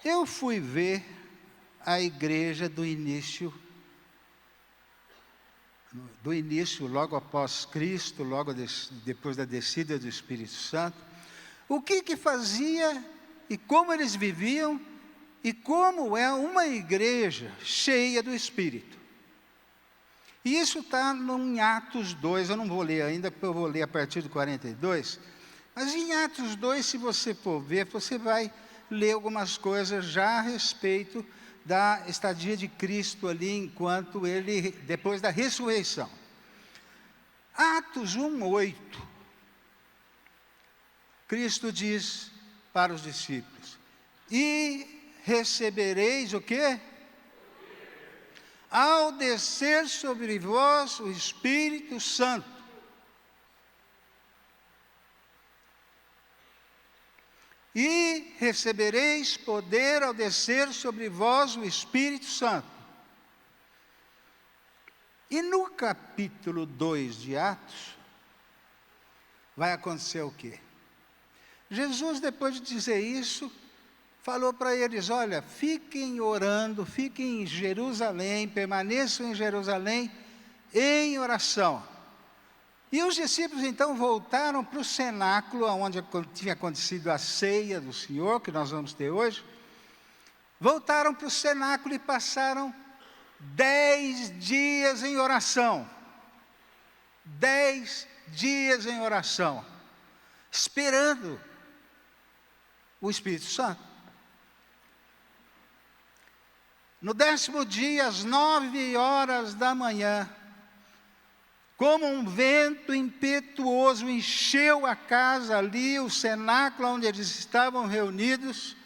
Eu fui ver a igreja do início, logo após Cristo, logo depois da descida do Espírito Santo, o que fazia e como eles viviam e como é uma igreja cheia do Espírito. E isso está em Atos 2, eu não vou ler ainda, porque eu vou ler a partir do 42, mas em Atos 2, se você for ver, você vai ler algumas coisas já a respeito da estadia de Cristo ali, enquanto ele, depois da ressurreição. Atos 1:8, Cristo diz para os discípulos: e recebereis o quê? Ao descer sobre vós o Espírito Santo. E recebereis poder ao descer sobre vós o Espírito Santo. E no capítulo 2 de Atos, vai acontecer o quê? Jesus, depois de dizer isso, falou para eles: olha, fiquem orando, fiquem em Jerusalém, permaneçam em Jerusalém em oração. E os discípulos então voltaram para o cenáculo, onde tinha acontecido a ceia do Senhor, que nós vamos ter hoje. Voltaram para o cenáculo e passaram 10 dias em oração. 10 dias em oração, esperando o Espírito Santo. No 10º dia, às 9 horas da manhã, como um vento impetuoso encheu a casa ali, o cenáculo onde eles estavam reunidos,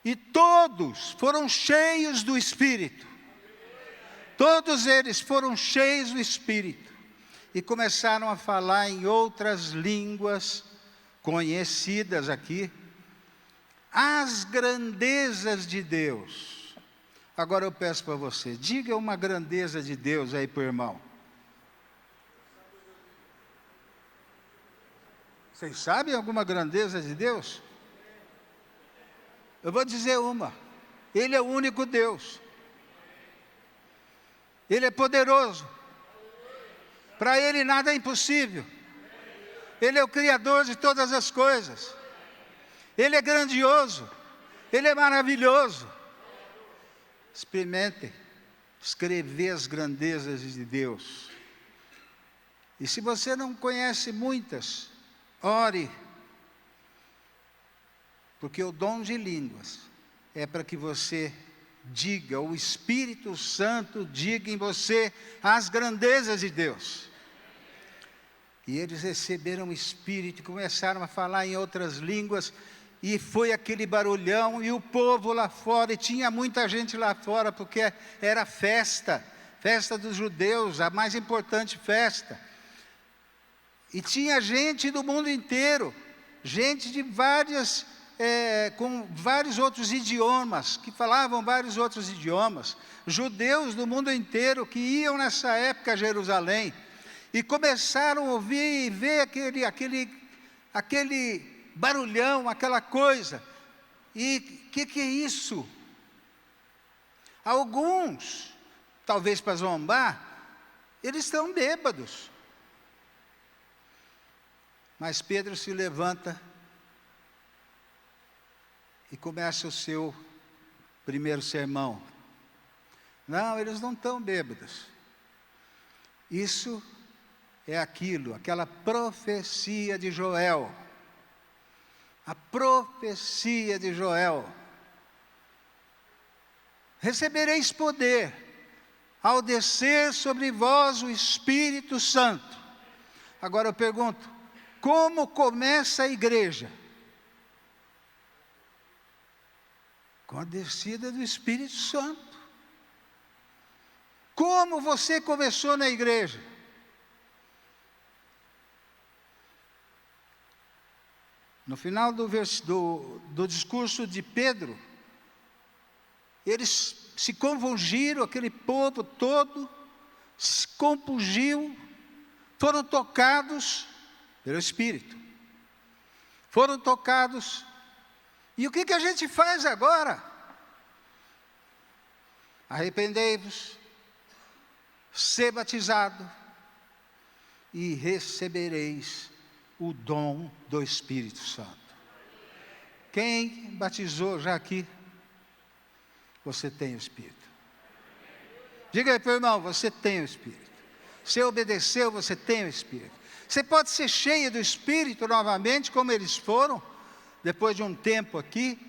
e todos foram cheios do Espírito. Todos eles foram cheios do Espírito e começaram a falar em outras línguas conhecidas aqui, as grandezas de Deus. Agora eu peço para você, diga uma grandeza de Deus aí para o irmão. Vocês sabem alguma grandeza de Deus? Eu vou dizer uma. Ele é o único Deus. Ele é poderoso. Para Ele nada é impossível. Ele é o Criador de todas as coisas. Ele é grandioso. Ele é maravilhoso. Experimentem escrever as grandezas de Deus. E se você não conhece muitas, ore. Porque o dom de línguas é para que você diga, o Espírito Santo diga em você as grandezas de Deus. E eles receberam o Espírito e começaram a falar em outras línguas, e foi aquele barulhão, e o povo lá fora, e tinha muita gente lá fora, porque era festa dos judeus, a mais importante festa. E tinha gente do mundo inteiro, gente de com vários outros idiomas, que falavam vários outros idiomas, judeus do mundo inteiro que iam nessa época a Jerusalém, e começaram a ouvir e ver aquele barulhão, aquela coisa. E que é isso? Alguns, talvez para zombar, eles estão bêbados. Mas Pedro se levanta e começa o seu primeiro sermão. Não, eles não estão bêbados. Isso é aquela profecia de Joel. A profecia de Joel. Recebereis poder ao descer sobre vós o Espírito Santo. Agora eu pergunto, como começa a igreja? Com a descida do Espírito Santo. Como você começou na igreja? No final do discurso de Pedro, eles se convulgiram, aquele povo todo se compungiu, foram tocados pelo Espírito. Foram tocados E o que a gente faz agora? Arrependei-vos, ser batizado e recebereis o dom do Espírito Santo. Quem batizou já aqui? Você tem o Espírito. Diga aí para o irmão, você tem o Espírito. Você obedeceu, você tem o Espírito. Você pode ser cheio do Espírito novamente, como eles foram, depois de um tempo aqui.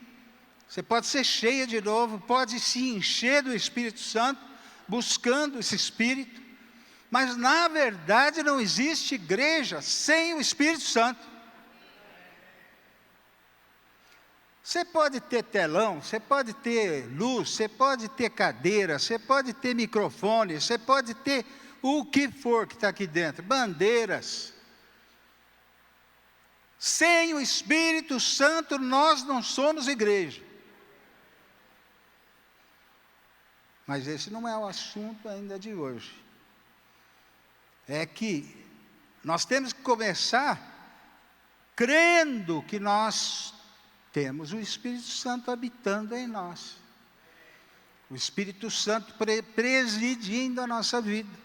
Você pode ser cheio de novo, pode se encher do Espírito Santo, buscando esse Espírito. Mas na verdade não existe igreja sem o Espírito Santo. Você pode ter telão, você pode ter luz, você pode ter cadeira, você pode ter microfone, você pode ter o que for que está aqui dentro, bandeiras. Sem o Espírito Santo nós não somos igreja. Mas esse não é o assunto ainda de hoje. É que nós temos que começar crendo que nós temos o Espírito Santo habitando em nós. O Espírito Santo presidindo a nossa vida.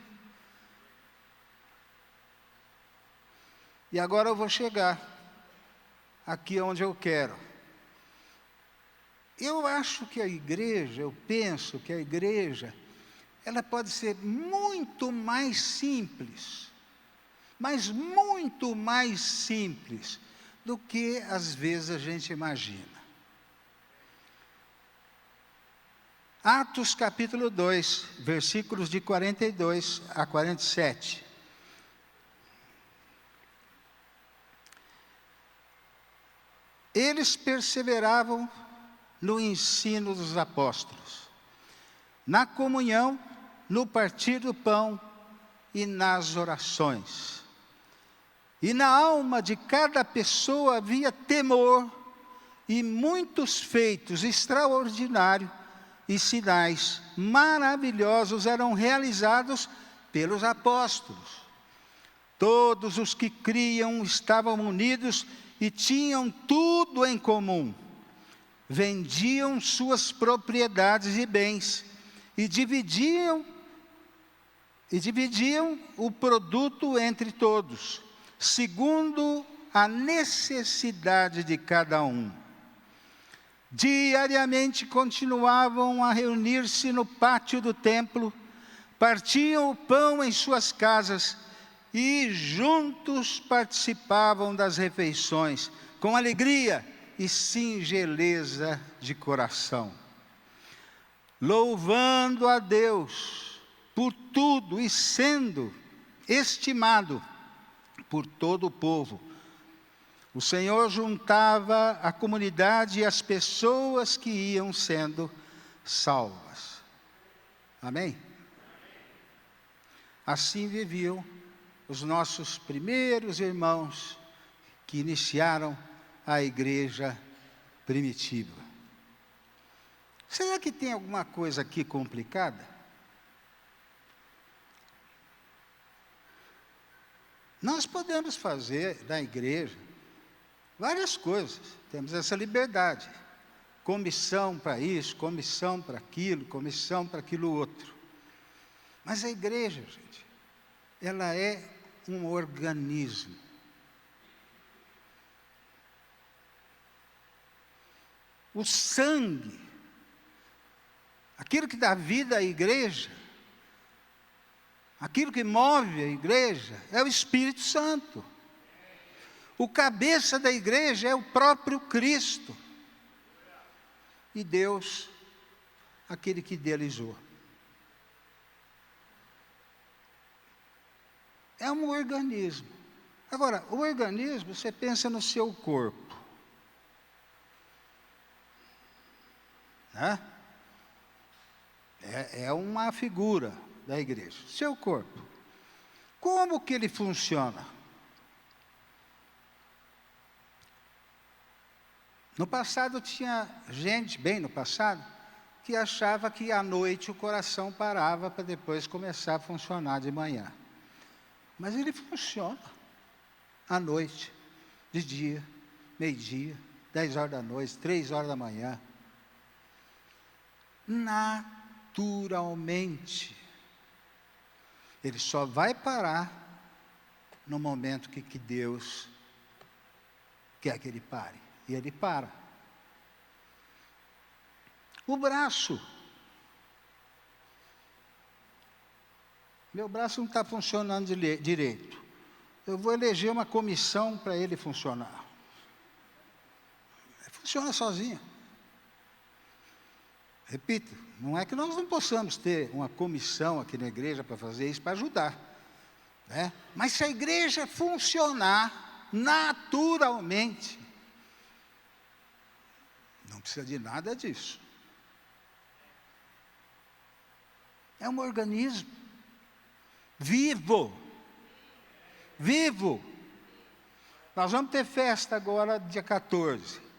E agora eu vou chegar aqui onde eu quero. Eu acho que a igreja, eu penso que a igreja, ela pode ser muito mais simples, mas muito mais simples do que às vezes a gente imagina. Atos capítulo 2, versículos de 42 a 47. Eles perseveravam no ensino dos apóstolos, na comunhão, no partir do pão e nas orações. E na alma de cada pessoa havia temor, e muitos feitos extraordinários e sinais maravilhosos eram realizados pelos apóstolos. Todos os que criam estavam unidos e tinham tudo em comum. Vendiam suas propriedades e bens e dividiam o produto entre todos, segundo a necessidade de cada um. Diariamente continuavam a reunir-se no pátio do templo, partiam o pão em suas casas e juntos participavam das refeições, com alegria e singeleza de coração, louvando a Deus por tudo e sendo estimado por todo o povo. O Senhor juntava a comunidade e as pessoas que iam sendo salvas. Amém? Assim viviam os nossos primeiros irmãos que iniciaram a igreja primitiva. Será que tem alguma coisa aqui complicada? Nós podemos fazer da igreja várias coisas, temos essa liberdade. Comissão para isso, comissão para aquilo outro. Mas a igreja, gente, ela é um organismo. O sangue, aquilo que dá vida à igreja, aquilo que move a igreja, é o Espírito Santo. O cabeça da igreja é o próprio Cristo. E Deus, aquele que idealizou. É um organismo. Agora, o organismo, você pensa no seu corpo. Né? É uma figura da igreja. Seu corpo. Como que ele funciona? No passado tinha gente, bem no passado, que achava que à noite o coração parava para depois começar a funcionar de manhã. Mas ele funciona à noite, de dia, meio-dia, 10 horas da noite, 3 horas da manhã. Naturalmente. Ele só vai parar no momento que Deus quer que ele pare. E ele para. O braço. Meu braço não está funcionando direito. Eu vou eleger uma comissão para ele funcionar. Funciona sozinho. Repito, não é que nós não possamos ter uma comissão aqui na igreja para fazer isso, para ajudar. Né? Mas se a igreja funcionar naturalmente, não precisa de nada disso. É um organismo vivo. Vivo. Nós vamos ter festa agora, dia 14.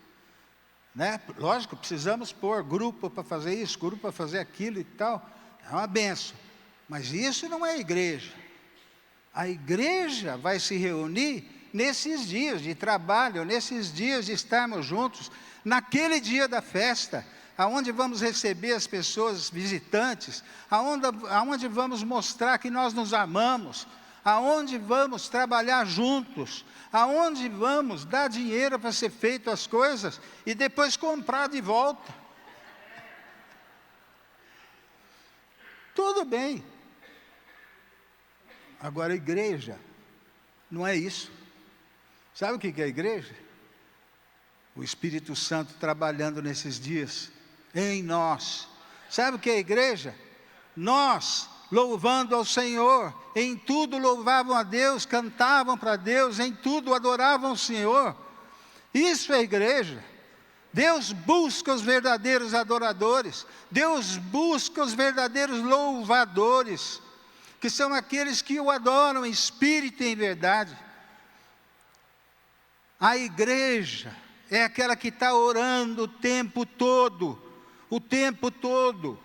Né? Lógico, precisamos pôr grupo para fazer isso, grupo para fazer aquilo e tal. É uma benção. Mas isso não é igreja. A igreja vai se reunir nesses dias de trabalho, nesses dias de estarmos juntos, naquele dia da festa, aonde vamos receber as pessoas visitantes, aonde vamos mostrar que nós nos amamos, aonde vamos trabalhar juntos, aonde vamos dar dinheiro para ser feito as coisas e depois comprar de volta. Tudo bem. Agora a igreja não é isso. Sabe o que é a igreja? O Espírito Santo trabalhando nesses dias em nós. Sabe o que é a igreja? Nós louvando ao Senhor, em tudo louvavam a Deus, cantavam para Deus, em tudo adoravam o Senhor. Isso é a igreja. Deus busca os verdadeiros adoradores, Deus busca os verdadeiros louvadores, que são aqueles que o adoram em espírito e em verdade. A igreja é aquela que está orando o tempo todo, o tempo todo.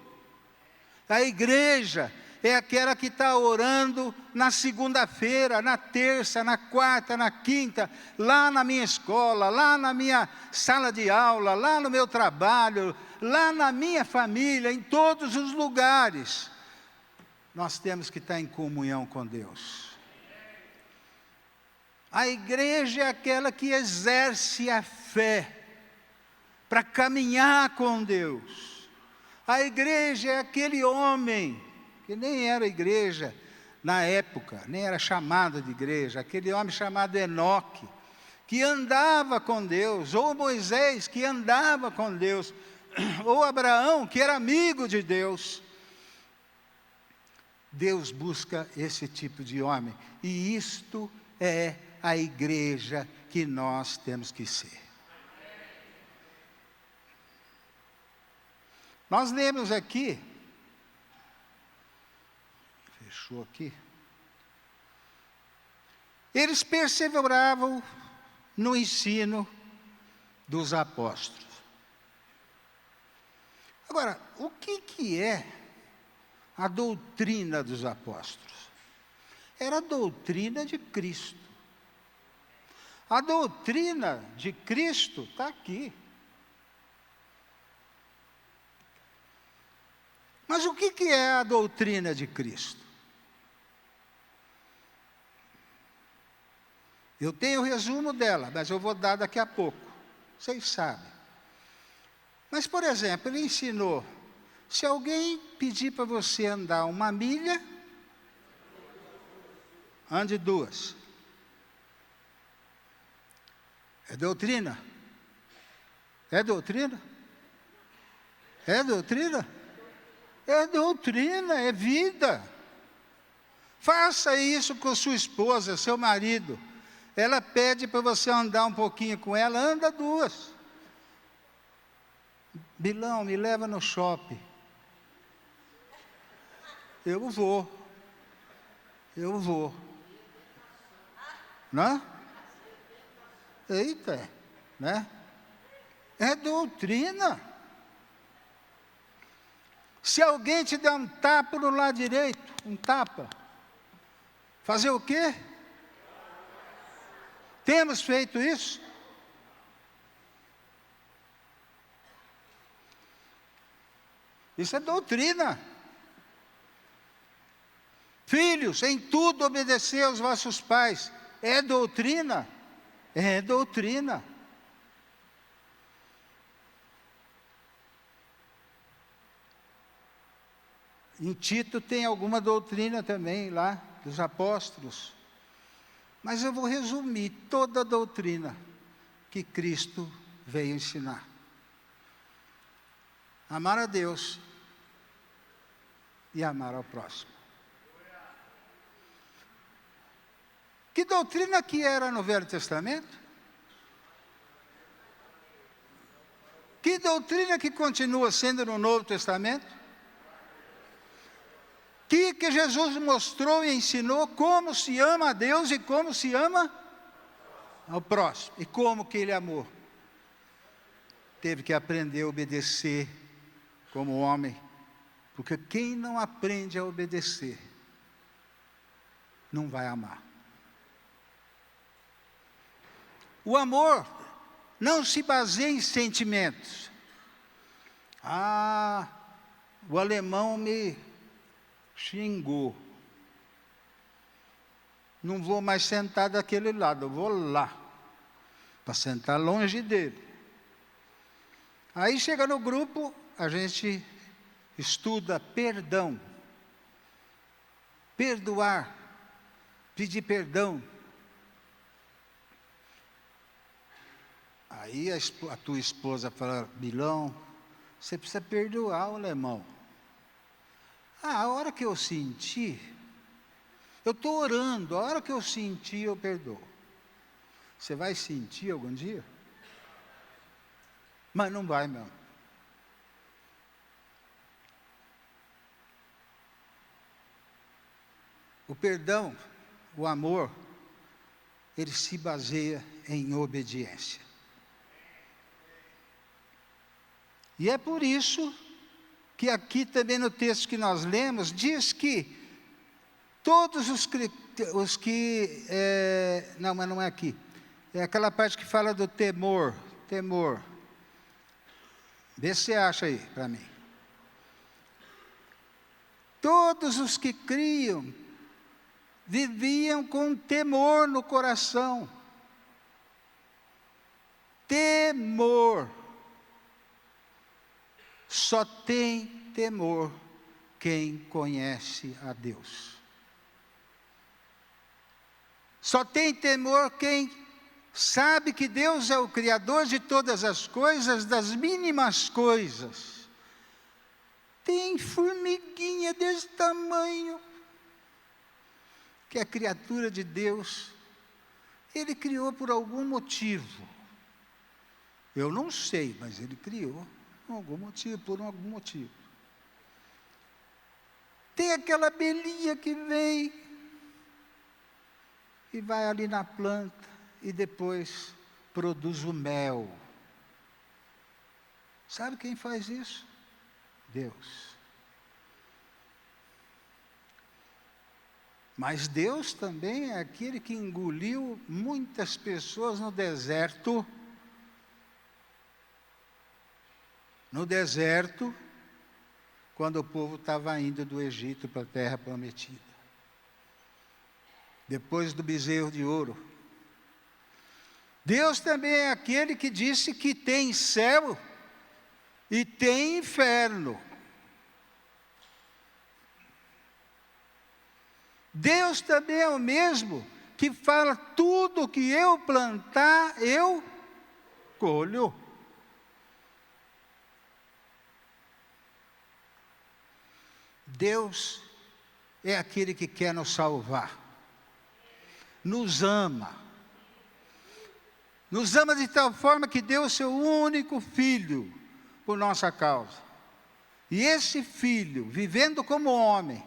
A igreja é aquela que está orando na segunda-feira, na terça, na quarta, na quinta, lá na minha escola, lá na minha sala de aula, lá no meu trabalho, lá na minha família, em todos os lugares. Nós temos que estar em comunhão com Deus. A igreja é aquela que exerce a fé para caminhar com Deus. A igreja é aquele homem que nem era igreja na época, nem era chamado de igreja, aquele homem chamado Enoque, que andava com Deus, ou Moisés, que andava com Deus, ou Abraão, que era amigo de Deus. Deus busca esse tipo de homem, e isto é a igreja que nós temos que ser. Nós lemos aqui, fechou aqui, eles perseveravam no ensino dos apóstolos. Agora, o que é a doutrina dos apóstolos? Era a doutrina de Cristo. A doutrina de Cristo está aqui. Mas o que é a doutrina de Cristo? Eu tenho o resumo dela, mas eu vou dar daqui a pouco. Vocês sabem. Mas, por exemplo, ele ensinou, se alguém pedir para você andar 1 milha, ande 2. É doutrina? É doutrina? É doutrina? É doutrina, é vida. Faça isso com sua esposa, seu marido. Ela pede para você andar um pouquinho com ela, anda 2. Bilão, me leva no shopping. Eu vou. Né? Eita, né? É doutrina. Se alguém te der um tapa no lado direito, um tapa, fazer o quê? Temos feito isso? Isso é doutrina. Filhos, em tudo obedecer aos vossos pais. É doutrina? É doutrina. Em Tito tem alguma doutrina também lá, dos apóstolos. Mas eu vou resumir toda a doutrina que Cristo veio ensinar. Amar a Deus e amar ao próximo. Que doutrina que era no Velho Testamento? Que doutrina que continua sendo no Novo Testamento? Que Jesus mostrou e ensinou como se ama a Deus e como se ama ao próximo. E como que ele amou? Teve que aprender a obedecer como homem. Porque quem não aprende a obedecer, não vai amar. O amor não se baseia em sentimentos. O alemão me xingou. Não vou mais sentar daquele lado, eu vou lá, para sentar longe dele. Aí chega no grupo, a gente estuda perdão, perdoar, pedir perdão. Aí a tua esposa fala: Bilão, você precisa perdoar o alemão. A hora que eu senti, eu estou orando, a hora que eu senti, eu perdoo. Você vai sentir algum dia? Mas não vai mesmo. O perdão, o amor, ele se baseia em obediência. E é por isso que aqui também no texto que nós lemos, diz que todos os que não, mas não é aqui. É aquela parte que fala do temor. Vê se você acha aí para mim. Todos os que criam viviam com temor no coração. Temor. Só tem temor quem conhece a Deus. Só tem temor quem sabe que Deus é o Criador de todas as coisas, das mínimas coisas. Tem formiguinha desse tamanho, que é criatura de Deus. Ele criou por algum motivo. Eu não sei, mas ele criou. Por algum motivo. Tem aquela abelhinha que vem e vai ali na planta e depois produz o mel. Sabe quem faz isso? Deus. Mas Deus também é aquele que engoliu muitas pessoas no deserto. No deserto, quando o povo estava indo do Egito para a terra prometida. Depois do bezerro de ouro. Deus também é aquele que disse que tem céu e tem inferno. Deus também é o mesmo que fala: tudo que eu plantar, eu colho. Deus é aquele que quer nos salvar, nos ama de tal forma que deu o seu único filho por nossa causa. E esse filho, vivendo como homem,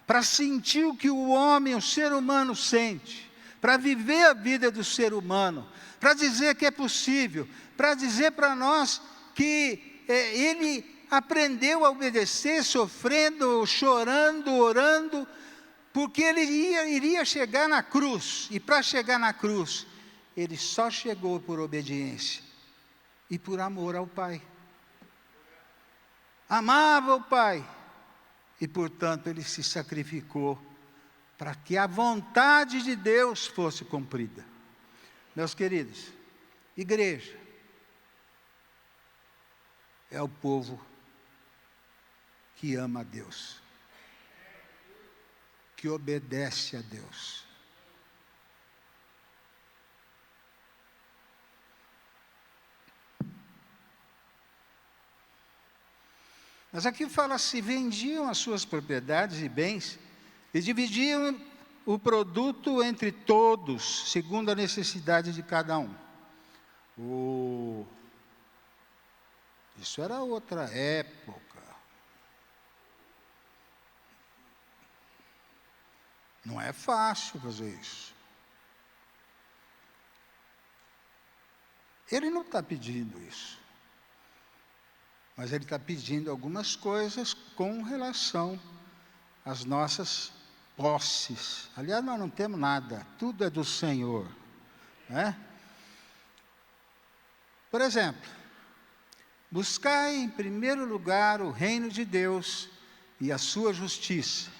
para sentir o que o homem, o ser humano sente, para viver a vida do ser humano, para dizer que é possível, para dizer para nós que ele aprendeu a obedecer, sofrendo, chorando, orando, porque ele iria chegar na cruz. E para chegar na cruz, ele só chegou por obediência e por amor ao Pai. amava o Pai e, portanto, ele se sacrificou para que a vontade de Deus fosse cumprida. Meus queridos, igreja é o povo que ama a Deus, que obedece a Deus. Mas aqui fala-se, vendiam as suas propriedades e bens e dividiam o produto entre todos, segundo a necessidade de cada um. Isso era outra época. Não é fácil fazer isso. Ele não está pedindo isso. Mas ele está pedindo algumas coisas com relação às nossas posses. Aliás, nós não temos nada, tudo é do Senhor, né? Por exemplo, buscai em primeiro lugar o reino de Deus e a sua justiça.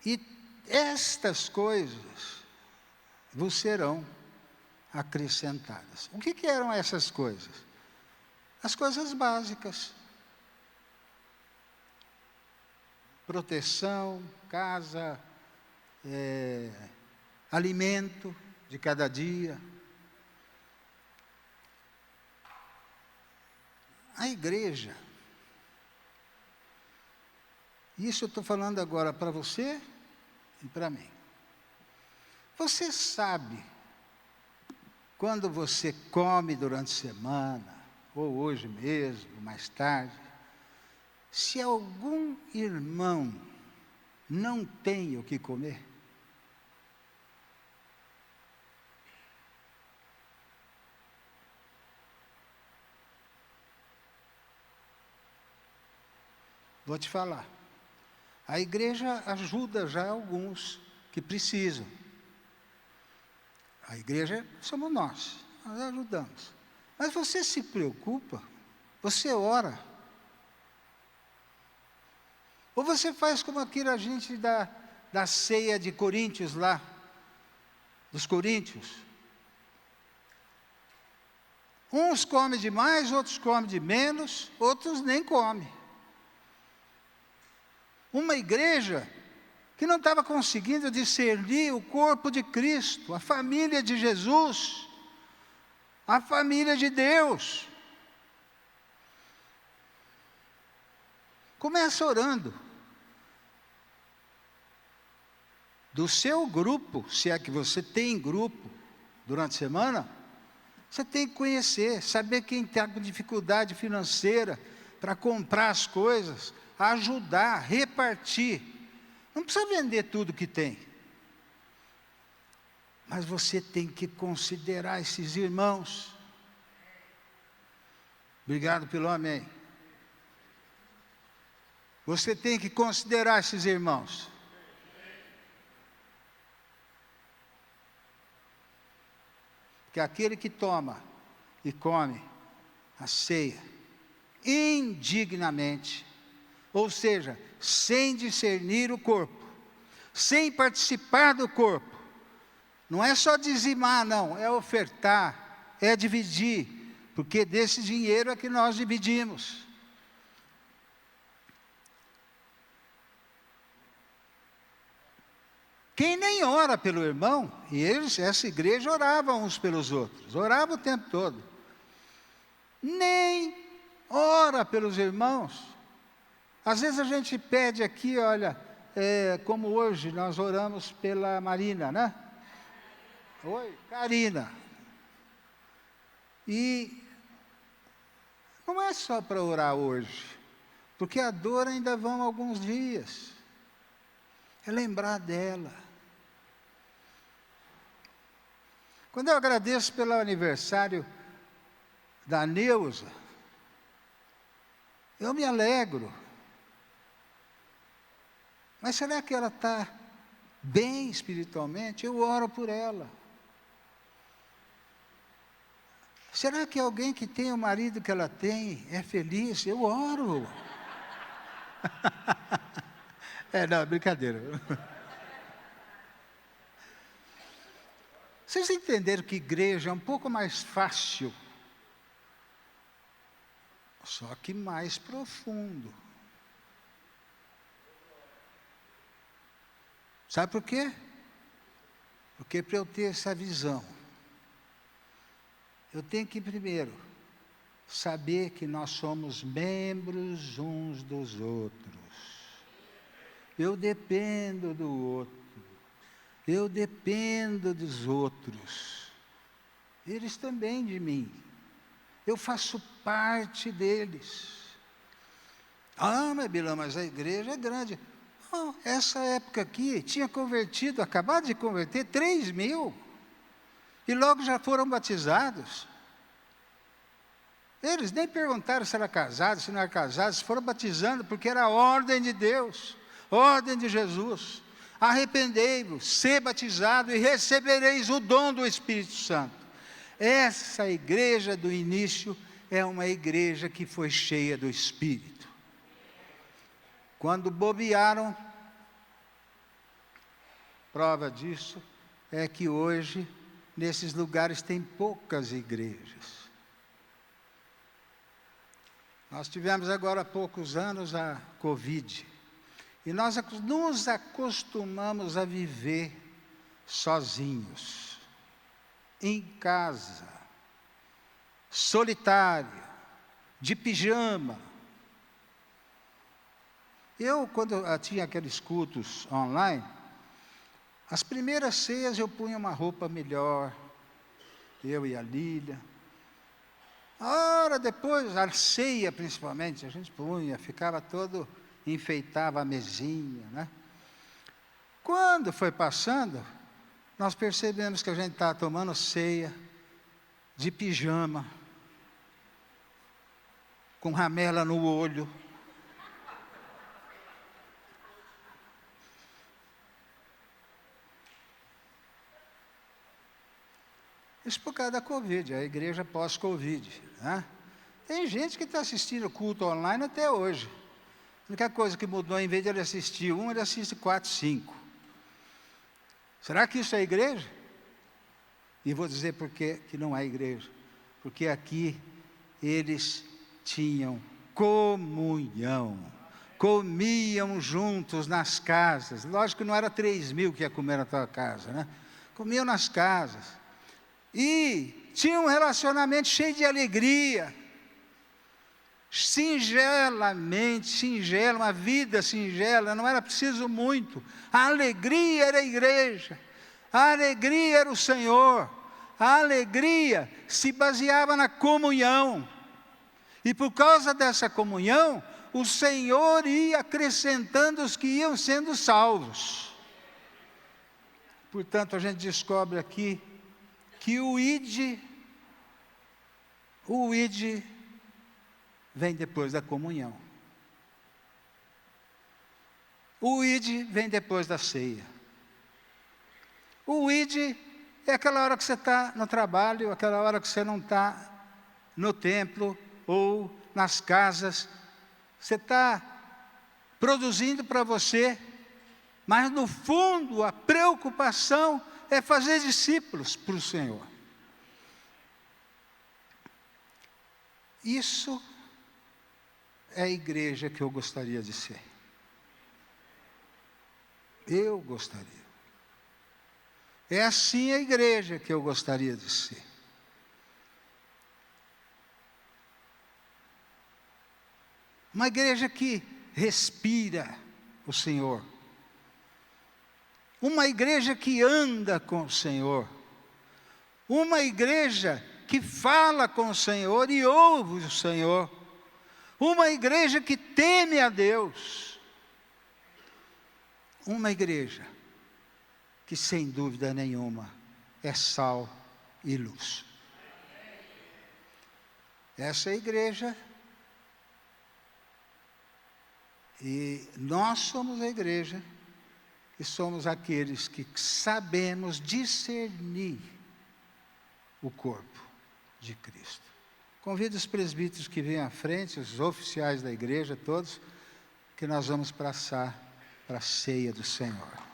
E estas coisas vos serão acrescentadas. O que eram essas coisas? As coisas básicas. Proteção, casa, alimento de cada dia. A igreja, isso eu estou falando agora para você e para mim. Você sabe, quando você come durante a semana, ou hoje mesmo, mais tarde, se algum irmão não tem o que comer, vou te falar, a igreja ajuda já alguns que precisam. A igreja somos nós ajudamos. Mas você se preocupa? Você ora? Ou você faz como aquela gente da ceia de Coríntios lá, dos coríntios? Uns comem demais, outros comem de menos, outros nem comem. Uma igreja que não estava conseguindo discernir o corpo de Cristo, a família de Jesus, a família de Deus. Começa orando. Do seu grupo, se é que você tem grupo durante a semana, você tem que conhecer, saber quem está com dificuldade financeira para comprar as coisas, ajudar, repartir. Não precisa vender tudo que tem. Mas você tem que considerar esses irmãos. Obrigado pelo amém. Você tem que considerar esses irmãos. Que aquele que toma e come a ceia indignamente, ou seja, sem discernir o corpo, sem participar do corpo, não é só dizimar, não, é ofertar, é dividir, porque desse dinheiro é que nós dividimos. Quem nem ora pelo irmão, e eles, essa igreja orava uns pelos outros, orava o tempo todo, nem ora pelos irmãos. Às vezes a gente pede aqui, olha, como hoje nós oramos pela Marina, né? Oi, Karina. E não é só para orar hoje, porque a dor ainda vão alguns dias. É lembrar dela. Quando eu agradeço pelo aniversário da Neuza, eu me alegro. Mas será que ela está bem espiritualmente? Eu oro por ela. Será que alguém que tem o marido que ela tem é feliz? Eu oro. Não, brincadeira. Vocês entenderam que igreja é um pouco mais fácil, só que mais profundo. Sabe por quê? Porque para eu ter essa visão, eu tenho que primeiro saber que nós somos membros uns dos outros. Eu dependo do outro. Eu dependo dos outros. Eles também de mim. Eu faço parte deles. Mas Bilão, mas a igreja é grande. Essa época aqui tinha convertido, acabado de converter, 3.000. E logo já foram batizados. Eles nem perguntaram se era casado, se não era casado, se foram batizando, porque era a ordem de Deus, ordem de Jesus. Arrependei-vos, ser batizado e recebereis o dom do Espírito Santo. Essa igreja do início é uma igreja que foi cheia do Espírito. Quando bobearam, prova disso é que hoje, nesses lugares, tem poucas igrejas. Nós tivemos agora há poucos anos a Covid. E nós nos acostumamos a viver sozinhos, em casa, solitário, de pijama. Eu, quando eu tinha aqueles cultos online, as primeiras ceias eu punha uma roupa melhor, eu e a Lília. A hora depois, a ceia principalmente, a gente punha, ficava todo... enfeitava a mesinha, né? Quando foi passando, nós percebemos que a gente estava tomando ceia de pijama, com ramela no olho. Isso por causa da Covid, a igreja pós-Covid, né? Tem gente que está assistindo culto online até hoje. A única coisa que mudou, em vez de ele assistir ele assiste 4, 5. Será que isso é igreja? E vou dizer por que não é igreja. Porque aqui eles tinham comunhão, comiam juntos nas casas. Lógico que não era 3.000 que ia comer na tua casa, né? Comiam nas casas. E tinham um relacionamento cheio de alegria. Singelamente, singela, uma vida singela, não era preciso muito. A alegria era a igreja, a alegria era o Senhor, a alegria se baseava na comunhão. E por causa dessa comunhão, o Senhor ia acrescentando os que iam sendo salvos. Portanto, a gente descobre aqui que o ide vem depois da comunhão. O ide vem depois da ceia. O ide é aquela hora que você está no trabalho, aquela hora que você não está no templo ou nas casas. Você está produzindo para você, mas no fundo a preocupação é fazer discípulos para o Senhor. Isso é a igreja que eu gostaria de ser. Eu gostaria. É assim a igreja que eu gostaria de ser. Uma igreja que respira o Senhor. Uma igreja que anda com o Senhor. Uma igreja que fala com o Senhor e ouve o Senhor. Uma igreja que teme a Deus. Uma igreja que, sem dúvida nenhuma, é sal e luz. Essa é a igreja. E nós somos a igreja, e somos aqueles que sabemos discernir o corpo. de Cristo. Convido os presbíteros que vêm à frente, os oficiais da igreja, todos, que nós vamos passar para a ceia do Senhor.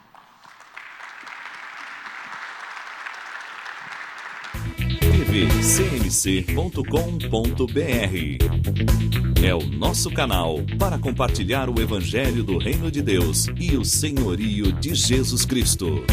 tvcmc.com.br é o nosso canal para compartilhar o Evangelho do Reino de Deus e o senhorio de Jesus Cristo.